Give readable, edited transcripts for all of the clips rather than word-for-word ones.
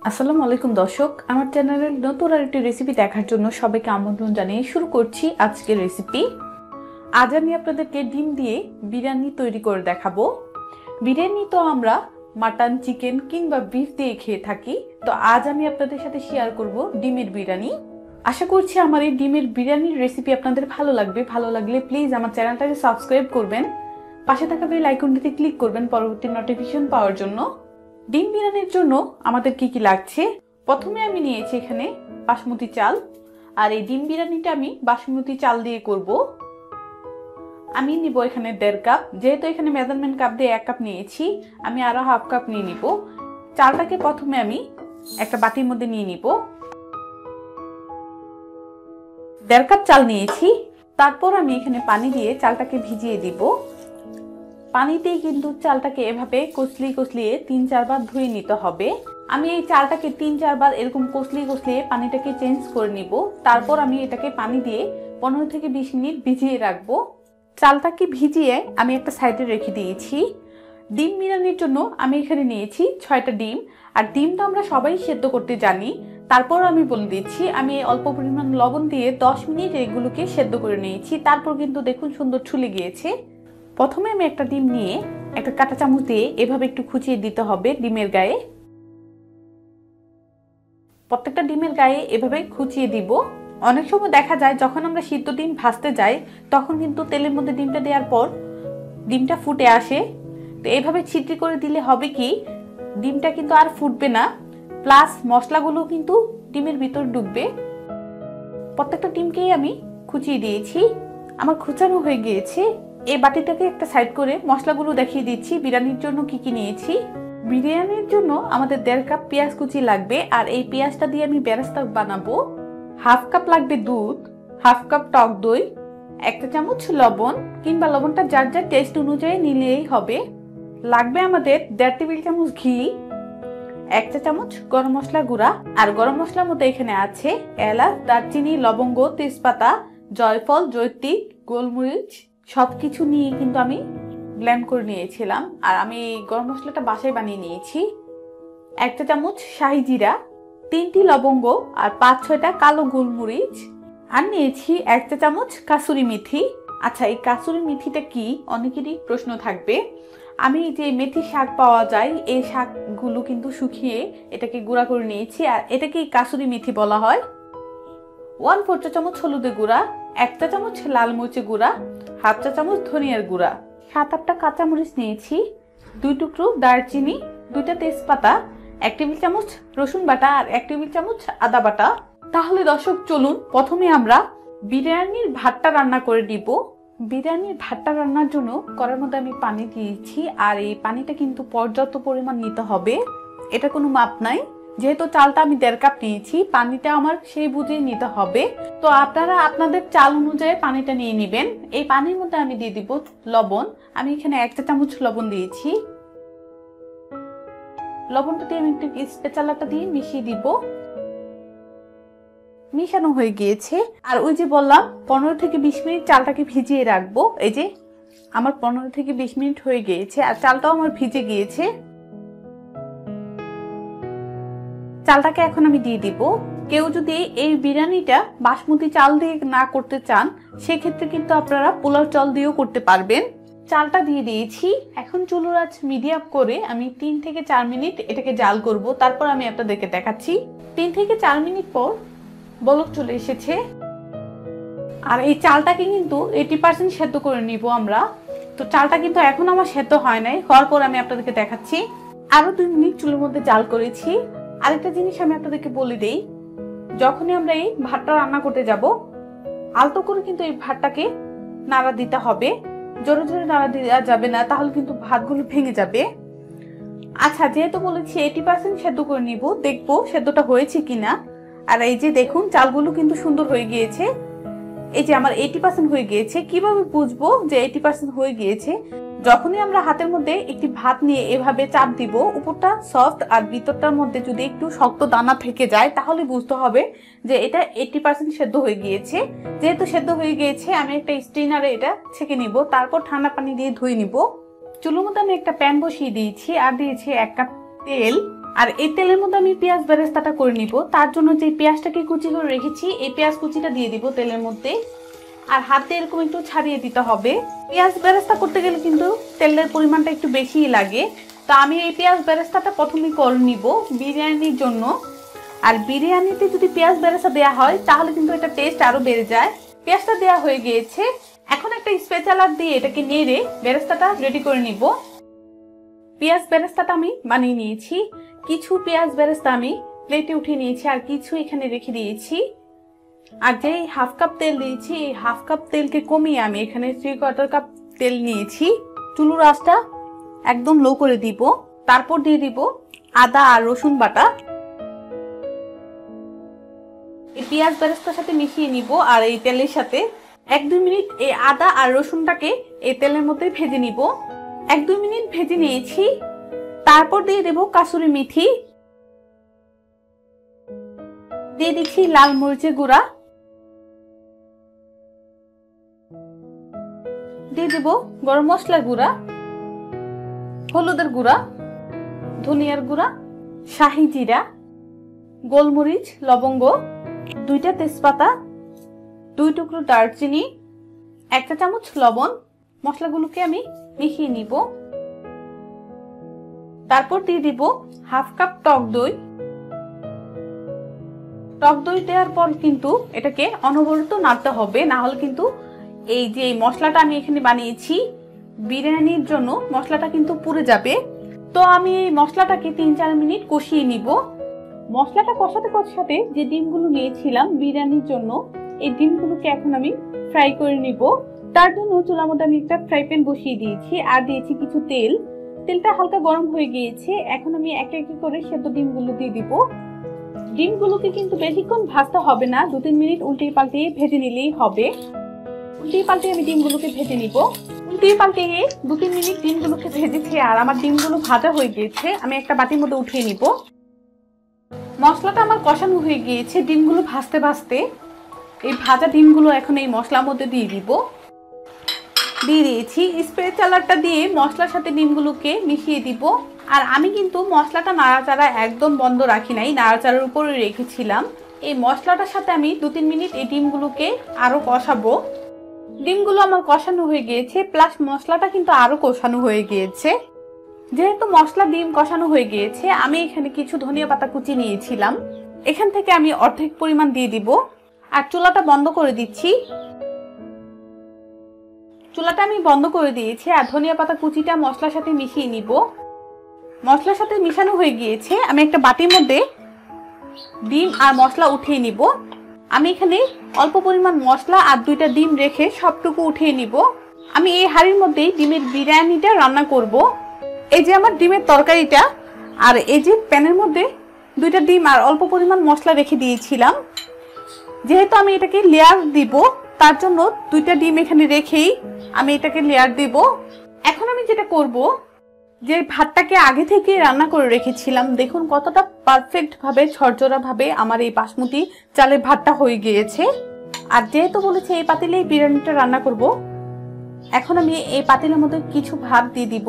আসসালামু আলাইকুম দর্শক, আমার চ্যানেলের নতুন আরেকটি রেসিপি দেখার জন্য সবাইকে আমন্ত্রণ জানিয়ে শুরু করছি আজকের রেসিপি। আজ আমি আপনাদেরকে ডিম দিয়ে বিরিয়ানি তৈরি করে দেখাবো। বিরিয়ানি তো আমরা মাটন, চিকেন কিংবা বিফ দিয়ে খেয়ে থাকি, তো আজ আমি আপনাদের সাথে শেয়ার করব ডিমের বিরিয়ানি। আশা করছি আমার এই ডিমের বিরিয়ানির রেসিপি আপনাদের ভালো লাগবে। ভালো লাগলে প্লিজ আমার চ্যানেলটাকে সাবস্ক্রাইব করবেন, পাশে থাকা বেল আইকনটিতে ক্লিক করবেন পরবর্তী নোটিফিকেশন পাওয়ার জন্য। ডিম বিরিয়ানির জন্য আমাদের কি কি লাগছে, প্রথমে আমি নিয়েছি এখানে বাসমতি চাল, আর এই ডিম বিরিয়ানিটা আমি বাসমতি চাল দিয়ে করব। আমি নিব এখানে 1.5 কাপ, যেহেতু এখানে মেজারমেন্ট কাপ দিয়ে 1 কাপ নিয়েছি, আমি আরো হাফ কাপ নিয়ে নিব। চালটাকে প্রথমে আমি একটা বাটির মধ্যে নিয়ে নিব। 1.5 কাপ চাল নিয়েছি, তারপর আমি এখানে পানি দিয়ে চালটাকে ভিজিয়ে দিব। পানিতেই কিন্তু চালটাকে এভাবে কচলিয়ে 3-4 বার ধুয়ে নিতে হবে। আমি এই চালটাকে 3-4 বার এরকম কচলিয়ে পানিটাকে চেঞ্জ করে নিব। তারপর আমি এটাকে পানি দিয়ে 15 থেকে 20 মিনিট ভিজিয়ে রাখবো। চালটাকে ভিজিয়ে আমি একটা সাইডে রেখে দিয়েছি। ডিম বিরিয়ানির জন্য আমি এখানে নিয়েছি 6টা ডিম, আর ডিমটা আমরা সবাই সেদ্ধ করতে জানি। তারপর আমি বলে দিচ্ছি, আমি অল্প পরিমাণ লবণ দিয়ে 10 মিনিট এগুলোকে সেদ্ধ করে নিয়েছি। তারপর কিন্তু দেখুন সুন্দর ছুলে গিয়েছে। প্রথমে আমি একটা ডিম নিয়ে একটা কাঁটা চামচ দিয়ে এভাবে একটু খুঁচিয়ে দিতে হবে ডিমের গায়ে। প্রত্যেকটা ডিমের গায়ে এভাবে খুঁচিয়ে দিব। অনেক সময় দেখা যায় যখন আমরা সিদ্ধ ডিম ভাজতে যাই, তখন কিন্তু তেলের মধ্যে ডিমটা দেওয়ার পর ডিমটা ফুটে আসে। তো এইভাবে ছিদ্র করে দিলে হবে কি, ডিমটা কিন্তু আর ফুটবে না, প্লাস মশলাগুলো কিন্তু ডিমের ভিতর ঢুকবে। প্রত্যেকটা ডিমকেই আমি খুঁচিয়ে দিয়েছি। আমার খুঁচানো হয়ে গিয়েছে। এই বাটিটাকে একটা সাইড করে মশলাগুলো দেখিয়ে দিচ্ছি বিরিয়ানির জন্য কি কি নিয়েছি। বিরিয়ানির জন্য আমাদের 1.5 কাপ পেঁয়াজ কুচি লাগবে, আর এই পেঁয়াজটা দিয়ে আমি বেরেস্তা বানাবো। হাফ কাপ লাগবে দুধ, হাফ কাপ টক দই, 1 চামচ লবণ, কিংবা লবণটা যার যার টেস্ট অনুযায়ী নিলেই হবে। লাগবে আমাদের 1.5 টেবিল চামচ ঘি, 1 চামচ গরম মশলা গুঁড়া, আর গরম মশলার মধ্যে এখানে আছে এলাচ, দারচিনি, লবঙ্গ, তেজপাতা, জয়ফল, জয়ত্রী, গোলমরিচ, সবকিছু নিয়ে কিন্তু আমি ব্লেন্ড করে নিয়েছিলাম। আর আমি গরম মশলাটা বাসায় বানিয়ে নিয়েছি। 1 চামচ শাহি জিরা, 3টি লবঙ্গ, আর 5-6টা কালো গোলমরিচ, আর নিয়েছি 1 চামচ কাসুরি মেথি। আচ্ছা, এই কাসুরি মেথিটা কি অনেকেরই প্রশ্ন থাকবে। আমি যে মেথি শাক পাওয়া যায়, এই শাকগুলো কিন্তু শুকিয়ে এটাকে গুঁড়া করে নিয়েছি, আর এটাকে কাসুরি মেথি বলা হয়। 1/4 চা চামচ হলুদের গুঁড়া, 1 চামচ লাল মরিচের গুঁড়া, হাফ চা চামচ ধনিয়ার গুঁড়া, 7-8টা কাঁচামরিচ নিয়েছি, 2 টুকরো দারচিনি, 2টা তেজপাতা, 1 টেবিল চামচ রসুন বাটা, আর 1 টেবিল চামচ আদা বাটা। তাহলে দর্শক চলুন প্রথমে আমরা বিরিয়ানির ভাতটা রান্না করে দিব। বিরিয়ানির ভাতটা রান্নার জন্য কড়াইয়ের মধ্যে আমি পানি দিয়েছি, আর এই পানিটা কিন্তু পর্যাপ্ত পরিমাণ নিতে হবে, এটা কোনো মাপ নাই। যেহেতু চালটা আমি 1.5 কাপ নিয়েছি, পানিটা আমার সেই বুঝে নিতে হবে। তো আপনারা আপনাদের চাল অনুযায়ী পানিটা নিয়ে নেবেন। এই পানির মধ্যে আমি দিয়ে দিব লবণ। আমি এখানে 1 চা চামচ লবণ দিয়েছি। লবণটা দিয়ে আমি একটু স্প্যাচুলাটা দিয়ে মিশিয়ে দিব। মিশানো হয়ে গিয়েছে। আর ওই যে বললাম 15 থেকে 20 মিনিট চালটাকে ভিজিয়ে রাখবো, এই যে আমার 15 থেকে 20 মিনিট হয়ে গিয়েছে, আর চালটাও আমার ভিজে গিয়েছে। চালটাকে এখন আমি দিয়ে দিব। কেউ যদি এই বিরিয়ানিটা বাসমতি চাল দিয়ে না করতে চান, সেক্ষেত্রে কিন্তু আপনারা পোলাও চাল দিয়েও করতে পারবেন। চালটা দিয়ে দিয়েছি। এখন চুলার আঁচ মিডিয়াম করে আমি 3 থেকে 4 মিনিট এটাকে জাল করব। তারপর আমি আপনাদেরকে দেখাচ্ছি। 3 থেকে 4 মিনিট পর বলক চলে এসেছে। আর এই চালটাকে কিন্তু 80% সেদ্ধ করে নিব আমরা। তো চালটা কিন্তু এখন আমার সেদ্ধ হয় নাই, হওয়ার পর আমি আপনাদেরকে দেখাচ্ছি। আরো 2 মিনিট চুলার মধ্যে জাল করেছি। আরেকটা জিনিস আমি আপনাদেরকে বলে দেই, যখনই আমরা এই ভাতটা রান্না করতে যাব, আলতো করে কিন্তু এই ভাতটাকে নাড়া দিতে হবে। জোরে জোরে নাড়া দেওয়া যাবে না, তাহলে কিন্তু ভাতগুলো ভেঙে যাবে। আচ্ছা, যেহেতু বলেছি 80% সেদ্ধ করে নিব, দেখবো সেদ্ধটা হয়েছে কিনা। আর এই যে দেখুন চালগুলো কিন্তু সুন্দর হয়ে গিয়েছে। এই যে আমার 80% হয়ে গিয়েছে। কিভাবে বুঝবো যে 80% হয়ে গিয়েছে? যখনই আমরা হাতের মধ্যে একটি ভাত নিয়ে এভাবে চাপ দিব, উপরটা সফট আর ভিতরটার মধ্যে যদি একটু শক্ত দানা থেকে যায়, তাহলে বুঝতে হবে যে এটা 80% সেদ্ধ হয়ে গিয়েছে। যেহেতু সেদ্ধ হয়ে গিয়েছে, আমি একটা স্ট্রেনারে এটা ছেঁকে নিব, তারপর ঠান্ডা পানি দিয়ে ধুয়ে নিব। চুলোর মধ্যে আমি একটা প্যান বসিয়ে দিয়েছি, আর দিয়েছি 1 কাপ তেল। আর এই তেলের মধ্যে আমি পেঁয়াজ বেরেস্তাটা করে নিব। তার জন্য যে পেঁয়াজটাকে কুচি করে রেখেছি এই পেঁয়াজ কুচিটা দিয়ে দিব তেলের মধ্যে, আর হাতে এরকম একটু ছাড়িয়ে দিতে হবে। পেঁয়াজ বেরেস্তা করতে গেলে কিন্তু তেলের পরিমাণটা একটু বেশিই লাগে। তো আমি এই পেঁয়াজ বেরেস্তাটা প্রথমে করে নিব বিরিয়ানির জন্য। আর বিরিয়ানিতে যদি পেঁয়াজ বেরেস্তা দেওয়া হয় তাহলে কিন্তু এটা টেস্ট আরো বেড়ে যায়। পেঁয়াজটা দেওয়া হয়ে গিয়েছে, এখন একটা স্পেচালার দিয়ে এটাকে নেড়ে বেরেস্তাটা রেডি করে নিব। পেঁয়াজ বেরেস্তাটা আমি বানিয়ে নিয়েছি। কিছু পেঁয়াজ বেরেস্তা আমি প্লেটে উঠিয়ে নিয়েছি আর কিছু এখানে রেখে দিয়েছি। আর যে হাফ কাপ তেল দিয়েছি এই হাফ কাপ তেলকে কমিয়ে আমি এখানে 3/4 কাপ তেল নিয়েছি। চুলোর আঁচটা একদম লো করে দিব। তারপর দিয়ে দিব আদা আর রসুন বাটা। এই পেঁয়াজ বেরেস্তার সাথে মিশিয়ে নিব আর এই তেলের সাথে 1-2 মিনিট এই আদা আর রসুনটাকে এই তেলের মধ্যে ভেজে নিব। 1-2 মিনিট ভেজে নিয়েছি। তারপর দিয়ে দেব কাসুরি মেথি, দিয়ে দিচ্ছি লাল মরিচের গুঁড়া, দিয়ে দেব গরম মশলার গুঁড়া, হলুদের গুঁড়া, ধনিয়ার গুঁড়া, শাহি জিরা, গোলমরিচ, লবঙ্গ, 2টা তেজপাতা, 2 টুকরো দারচিনি, 1 চা চামচ লবণ। মশলাগুলোকে আমি মিশিয়ে নিব। তারপর দিয়ে দিব হাফ কাপ টক দই। টক দই দেওয়ার পর কিন্তু এটাকে অনবরত নাড়তে হবে, না হলে কিন্তু এই যে মশলাটা আমি এখানে বানিয়েছি বিরিয়ানির জন্য মশলাটা কিন্তু পুড়ে যাবে। তো আমি এই মশলাটাকে 3-4 মিনিট কষিয়ে নিব। মশলাটা কষাতে কষাতে যে ডিমগুলো নিয়েছিলাম বিরিয়ানির জন্য এই ডিমগুলোকে এখন আমি ফ্রাই করে নিব। তার জন্য চুলার মধ্যে আমি একটা ফ্রাই প্যান বসিয়ে দিয়েছি আর দিয়েছি কিছু তেল। তেলটা হালকা গরম হয়ে গিয়েছে, এখন আমি একে একে করে সেদ্ধ ডিমগুলো দিয়ে দিব। ডিমগুলোকে কিন্তু বেশিক্ষণ ভাজতে হবে না, 2-3 মিনিট উল্টিয়ে পাল্টিয়ে ভেজে নিলেই হবে। উল্টিয়ে পাল্টিয়ে আমি ডিমগুলোকে ভেজে নিব। উল্টিয়ে পাল্টিয়ে 2-3 মিনিট ডিমগুলোকে ভেজেছি আর আমার ডিমগুলো ভাজা হয়ে গিয়েছে। আমি একটা বাটির মধ্যে উঠিয়ে নিব। মশলাটা আমার কষানো হয়ে গিয়েছে ডিমগুলো ভাজতে ভাজতে। এই ভাজা ডিমগুলো এখন এই মশলার মধ্যে দিয়ে দিব। দিয়ে দিয়েছি। স্প্যাচুলাটা দিয়ে মশলার সাথে ডিমগুলোকে মিশিয়ে দিব। আর আমি কিন্তু মশলাটা নাড়াচাড়া একদম বন্ধ রাখি নাই, নাড়াচাড়ার উপরে রেখেছিলাম। এই মশলাটার সাথে আমি 2-3 মিনিট এই ডিমগুলোকে আরো কষাবো। ডিমগুলো আমার কষানো হয়ে গিয়েছে, প্লাস মশলাটা কিন্তু আরো কষানো হয়ে গিয়েছে। যেহেতু মশলা ডিম কষানো হয়ে গিয়েছে আমি এখানে কিছু ধনিয়া পাতা কুচি নিয়েছিলাম, এখান থেকে আমি অর্ধেক পরিমাণ দিয়ে দিব। আর চুলাটা বন্ধ করে দিচ্ছি। চুলাটা আমি বন্ধ করে দিয়েছি আর ধনিয়া পাতা কুচিটা মশলার সাথে মিশিয়ে নিব। মশলার সাথে মিশানো হয়ে গিয়েছে, আমি একটা বাটির মধ্যে ডিম আর মশলা উঠিয়ে নিব। আমি এখানে অল্প পরিমাণ মশলা আর 2টা ডিম রেখে সবটুকু উঠিয়ে নিব। আমি এই হাঁড়ির মধ্যেই ডিমের বিরিয়ানিটা রান্না করব। এই যে আমার ডিমের তরকারিটা, আর এই যে প্যানের মধ্যে 2টা ডিম আর অল্প পরিমাণ মশলা রেখে দিয়েছিলাম। যেহেতু আমি এটাকে লেয়ার দিব তার জন্য 2টা ডিম এখানে রেখেই আমি এটাকে লেয়ার দেব। এখন আমি যেটা করব, যে ভাতটাকে আগে থেকে রান্না করে রেখেছিলাম, দেখুন কতটা পারফেক্ট ভাবে ঝরঝরা ভাবে আমার এই বাসমতি চালের ভাতটা হয়ে গিয়েছে। আর যেহেতু বলেছে এই পাতিলেই বিরিয়ানিটা রান্না করব, এখন আমি এই পাতিলের মধ্যে কিছু ভাত দিয়ে দিব।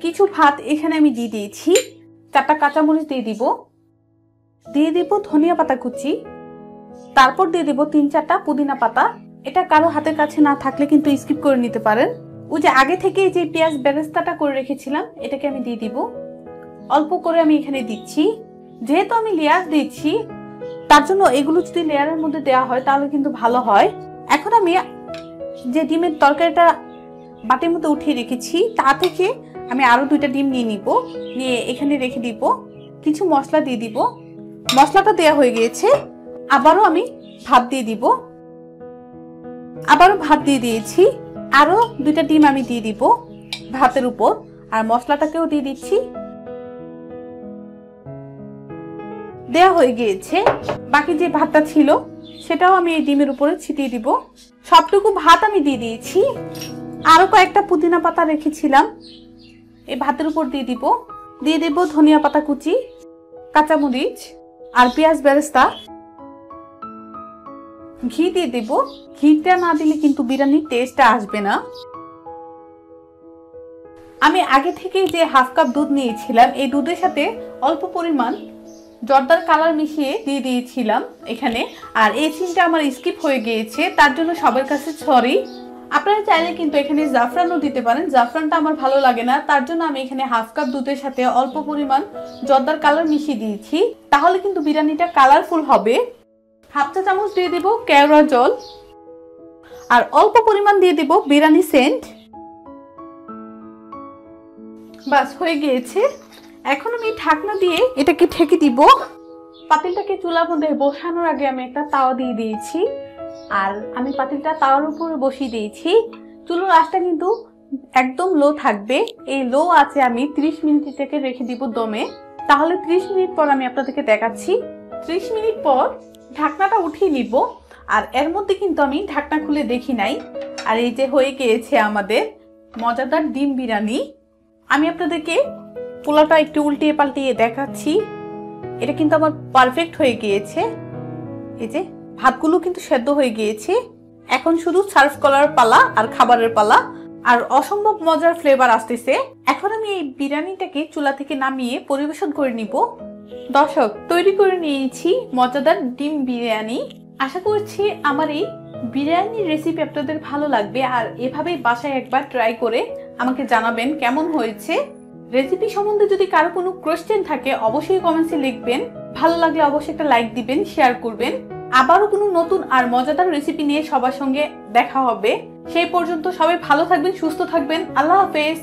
কিছু ভাত এখানে আমি দিয়ে দিয়েছি। 4টা কাঁচামরিচ দিয়ে দিব, দিয়ে দিব ধনিয়া পাতা কুচি, তারপর দিয়ে দিব 3-4টা পুদিনা পাতা। এটা কারো হাতের কাছে না থাকলে কিন্তু স্কিপ করে নিতে পারেন। ওই যে আগে থেকে যে পেঁয়াজ বেরেস্তাটা করে রেখেছিলাম এটাকে আমি দিয়ে দিব। অল্প করে আমি এখানে দিচ্ছি, যেহেতু আমি লেয়ার দিচ্ছি তার জন্য এগুলো যদি লেয়ারের মধ্যে দেওয়া হয় তাহলে কিন্তু ভালো হয়। এখন আমি যে ডিমের তরকারিটা বাটির মধ্যে উঠিয়ে রেখেছি তা থেকে আমি আরো 2টা ডিম নিয়ে নিব, নিয়ে এখানে রেখে দিব। কিছু মশলা দিয়ে দিব। মশলাটা দেওয়া হয়ে গিয়েছে, আবারও আমি ভাত দিয়ে দিব। আবারও ভাত দিয়ে দিয়েছি, আরো 2টা ডিম আমি দিয়ে দিব ভাতের উপর, আর মশলাটাকেও দিয়ে দিচ্ছি। দেওয়া হয়ে গিয়েছে। বাকি যে ভাতটা ছিল সেটাও আমি এই ডিমের উপরে ছিটিয়ে দিব। সবটুকু ভাত আমি দিয়ে দিয়েছি। আরো কয়েকটা পুদিনা পাতা রেখেছিলাম এই ভাতের উপর দিয়ে দিব। দিয়ে দেব ধনিয়া পাতা কুচি, কাঁচামরিচ আর পেঁয়াজ বেরেস্তা। ঘি দিয়ে দেব। ঘিটা না দিলে কিন্তু বিরিয়ানির টেস্টটা আসবে না। আমি আগে থেকে যে হাফ কাপ দুধ নিয়েছিলাম, এই দুধের সাথে অল্প পরিমাণ জর্দার কালার মিশিয়ে দিয়ে দিয়েছিলাম এখানে। আর এই সিনটা আমার স্কিপ হয়ে গিয়েছে, তার জন্য সবার কাছে সরি। আপনারা চাইলে কিন্তু এখানে জাফরানও দিতে পারেন, জাফরানটা আমার ভালো লাগে না, তার জন্য আমি এখানে হাফ কাপ দুধের সাথে অল্প পরিমাণ জর্দার কালার মিশিয়ে দিয়েছি, তাহলে কিন্তু বিরিয়ানিটা কালারফুল হবে। হাফ চা চামচ দিয়ে দিব কেওড়া জল, আর অল্প পরিমাণ দিয়ে দিব বিরিয়ানি সেন্ট। বাস হয়ে গিয়েছে। এখন আমি ঢাকনা দিয়ে এটাকে ঢেকে দিব। পাতিলটাকে চুলার মধ্যে বসানোর আগে আমি একটা তাওয়া দিয়ে দিয়েছি, আর আমি পাতিলটা তাওয়ার উপরে বসিয়ে দিয়েছি। চুলার আঁচটা কিন্তু একদম লো থাকবে। এই লো আছে আমি 30 মিনিট থেকে রেখে দিব দমে। তাহলে 30 মিনিট পর আমি আপনাদেরকে দেখাচ্ছি। 30 মিনিট পর ঢাকনাটা উঠিয়ে নিব, আর এর মধ্যে কিন্তু আমি ঢাকনা খুলে দেখি নাই। আর এই যে হয়ে গিয়েছে আমাদের মজাদার ডিম বিরিয়ানি। আমি আপনাদেরকে পোলাওটা একটু উল্টিয়ে পাল্টিয়ে দেখাচ্ছি। এটা কিন্তু আমার পারফেক্ট হয়ে গিয়েছে। এই যে ভাতগুলো কিন্তু সেদ্ধ হয়ে গিয়েছে। এখন শুধু সার্ভ করার পালা আর খাবারের পালা, আর অসম্ভব মজার ফ্লেভার আসতেছে। এখন আমি এই বিরিয়ানিটাকে চুলা থেকে নামিয়ে পরিবেশন করে নিব। দর্শক, তৈরি করে নিয়েছি মজাদার ডিম বিরিয়ানি। আশা করছি আমার এই বিরিয়ানির রেসিপি আপনাদের ভালো লাগবে, আর এভাবেই বাসায় একবার ট্রাই করে আমাকে জানাবেন কেমন হয়েছে। রেসিপি সম্বন্ধে যদি কারো কোনো কোয়েশ্চেন থাকে অবশ্যই কমেন্টসে লিখবেন। ভালো লাগলে অবশ্যই একটা লাইক দিবেন, শেয়ার করবেন। আবারও কোনো নতুন আর মজাদার রেসিপি নিয়ে সবার সঙ্গে দেখা হবে। সেই পর্যন্ত সবাই ভালো থাকবেন, সুস্থ থাকবেন। আল্লাহ হাফেজ।